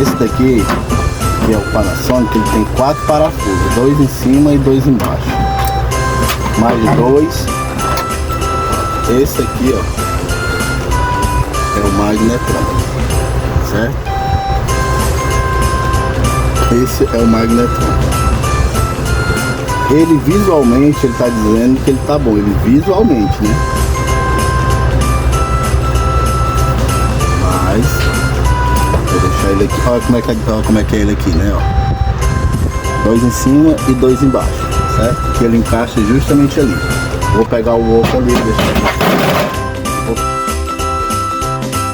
Esse daqui, que é o Panasonic, ele tem 4 parafusos, 2 em cima e 2 embaixo. Mais 2. Esse aqui, ó, é o magnetron, certo? Esse é o magnetron. Ele visualmente, ele tá dizendo que ele tá bom, ele visualmente, né? Mas vou deixar ele aqui, olha como é que é ele aqui, né? Ó. 2 em cima e 2 embaixo, certo? Que ele encaixa justamente ali. Vou pegar o outro ali e deixar ele.